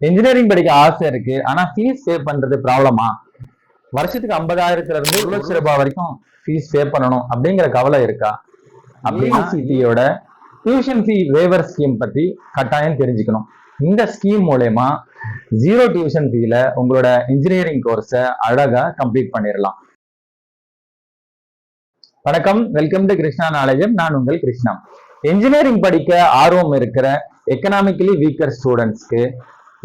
Engineering படிக்க ஆசை இருக்கு, ஆனா ஃபீஸ் பே பண்றது ப்ராப்ளமா? வருஷத்துக்கு 50,000 இருந்து 1,00,000 ரூபாய் வரைக்கும் ஃபீஸ் பே பண்ணணும் அப்படிங்கிற கவலை இருக்கா? அப்படின்னா சிடியோட டியூஷன் ஃபீ வேவர் ஸ்கீம் பத்தி கட்டாயம் தெரிஞ்சுக்கணும். இந்த ஸ்கீம் மூலயமா ஜீரோ டியூஷன் ஃபீல உங்களோட இன்ஜினியரிங் கோர்ஸை அழகா கம்ப்ளீட் பண்ணிடலாம். வணக்கம், வெல்கம் டு கிருஷ்ணா நாலேஜ். நான் உங்கள் கிருஷ்ணா. இன்ஜினியரிங் படிக்க ஆர்வம் இருக்கிற எக்கனாமிக்கலி வீக்கர் ஸ்டூடெண்ட்ஸ்க்கு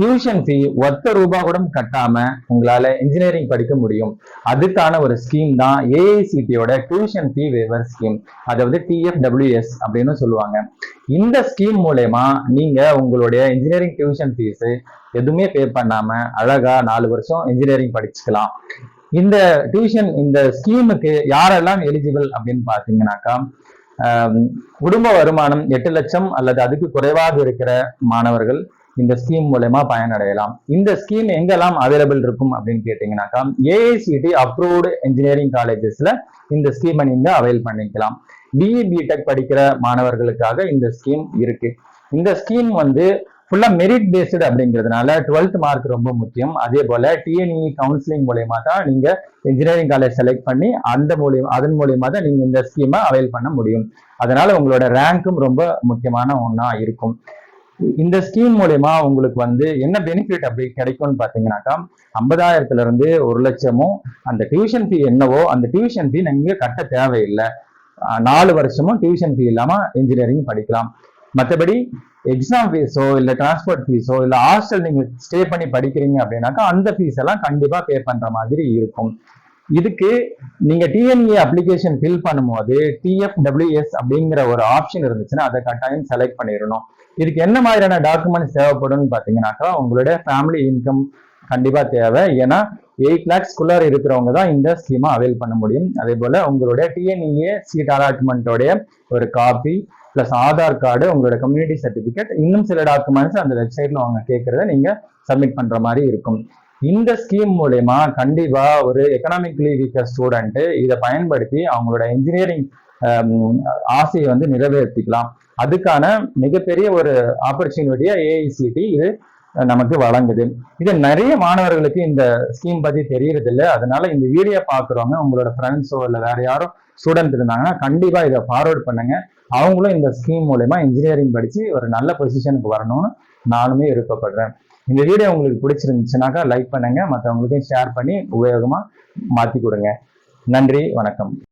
டியூஷன் ஃபீ ₹1 கூட கட்டாம உங்களால இன்ஜினியரிங் படிக்க முடியும். அதுக்கான ஒரு ஸ்கீம் தான் ஏஐசிடியோட டியூஷன் ஃபீ வேவர் ஸ்கீம், அதாவது TFWS அப்படின்னு சொல்லுவாங்க. இந்த ஸ்கீம் மூலயமா நீங்க உங்களுடைய இன்ஜினியரிங் டியூஷன் ஃபீஸ் எதுவுமே பே பண்ணாம அழகா 4 வருஷம் இன்ஜினியரிங் படிச்சுக்கலாம். இந்த ஸ்கீமுக்கு யாரெல்லாம் எலிஜிபிள் அப்படின்னு பாத்தீங்கன்னாக்கா, குடும்ப வருமானம் 8 லட்சம் அல்லது அதுக்கு குறைவாக இருக்கிற மாணவர்கள் இந்த ஸ்கீம் மூலமா பயனடையலாம். இந்த ஸ்கீம் எங்கெல்லாம் அவைலபிள் இருக்கும் அப்படின்னு கேட்டீங்கன்னாக்கா, ஏஐசிடி அப்ரூவ்டு இன்ஜினியரிங் காலேஜஸ்ல இந்த ஸ்கீமை நீங்க அவைல் பண்ணிக்கலாம். பிஇ பிடெக் படிக்கிற மாணவர்களுக்காக இந்த ஸ்கீம் இருக்கு. இந்த ஸ்கீம் ஃபுல்லா மெரிட் பேஸ்டு அப்படிங்கிறதுனால 12th மார்க் ரொம்ப முக்கியம். அதே போல டிஎன்இ கவுன்சிலிங் மூலயமா தான் நீங்க இன்ஜினியரிங் காலேஜ் செலக்ட் பண்ணி அதன் மூலியமா தான் நீங்க இந்த ஸ்கீமை அவைல் பண்ண முடியும். அதனால உங்களோட ரேங்க்கும் ரொம்ப முக்கியமான ஒண்ணா இருக்கும். இந்த ஸ்கீம் மூலயமா உங்களுக்கு என்ன பெனிஃபிட் அப்படி கிடைக்கும்னு பாத்தீங்கன்னாக்கா, 50,000 இருந்து 1,00,000 அந்த டியூஷன் ஃபீ என்னவோ அந்த டியூஷன் ஃபீ நீங்க கட்ட தேவையில்லை. 4 வருஷமும் டியூஷன் ஃபீ இல்லாம இன்ஜினியரிங் படிக்கலாம். மற்றபடி எக்ஸாம் ஃபீஸோ இல்ல டிரான்ஸ்போர்ட் ஃபீஸோ இல்ல ஹாஸ்டல் நீங்க ஸ்டே பண்ணி படிக்கிறீங்க அப்படின்னாக்கா அந்த ஃபீஸ் எல்லாம் கண்டிப்பா பே பண்ற மாதிரி இருக்கும். இதுக்கு நீங்க டிஎன்ஏ அப்ளிகேஷன் ஃபில் பண்ணும்போது TFWS அப்படிங்கிற ஒரு ஆப்ஷன் இருந்துச்சுன்னா அதை கட்டாயம் செலக்ட் பண்ணிடணும். இதுக்கு என்ன மாதிரியான டாக்குமெண்ட்ஸ் தேவைப்படும் பாத்தீங்கன்னாக்கா, உங்களுடைய ஃபேமிலி இன்கம் கண்டிப்பா தேவை. ஏன்னா 8 lakhs இருக்கிறவங்க தான் இந்த ஸ்கீமை அவைல் பண்ண முடியும். அதே போல உங்களுடைய டிஎன்இஏ சீட் அலாட்மெண்ட்டோடைய ஒரு காப்பி பிளஸ் ஆதார் கார்டு, உங்களோட கம்யூனிட்டி சர்டிபிகேட், இன்னும் சில டாக்குமெண்ட்ஸ் அந்த வெப்சைட்ல அவங்க கேட்கறத நீங்க சப்மிட் பண்ற மாதிரி இருக்கும். இந்த ஸ்கீம் மூலயமா கண்டிப்பா ஒரு எக்கனாமிக்கலி வீக்கர் ஸ்டூடெண்ட் இதை பயன்படுத்தி அவங்களோட இன்ஜினியரிங் ஆசையை நிறைவேற்றிக்கலாம். அதுக்கான மிகப்பெரிய ஒரு ஆப்பர்ச்சுனிட்டியா ஏஐசிடி இது நமக்கு வழங்குது. இது நிறைய மாணவர்களுக்கு இந்த ஸ்கீம் பத்தி தெரியறது இல்லை. அதனால இந்த வீடியோ பாக்குறவங்க உங்களோட ஃப்ரெண்ட்ஸோ இல்ல வேற யாரும் ஸ்டூடெண்ட் இருந்தாங்கன்னா கண்டிப்பா இதை ஃபார்வர்ட் பண்ணுங்க. அவங்களும் இந்த ஸ்கீம் மூலமா இன்ஜினியரிங் படிச்சு ஒரு நல்ல பொசிஷனுக்கு வரணும்னு நானுமே விருப்பப்படுறேன். இந்த வீடியோ உங்களுக்கு பிடிச்சிருந்துச்சுனாக்கா லைக் பண்ணுங்க, மற்றவங்களுக்கும் ஷேர் பண்ணி உபயோகமா மாத்தி கொடுங்க. நன்றி, வணக்கம்.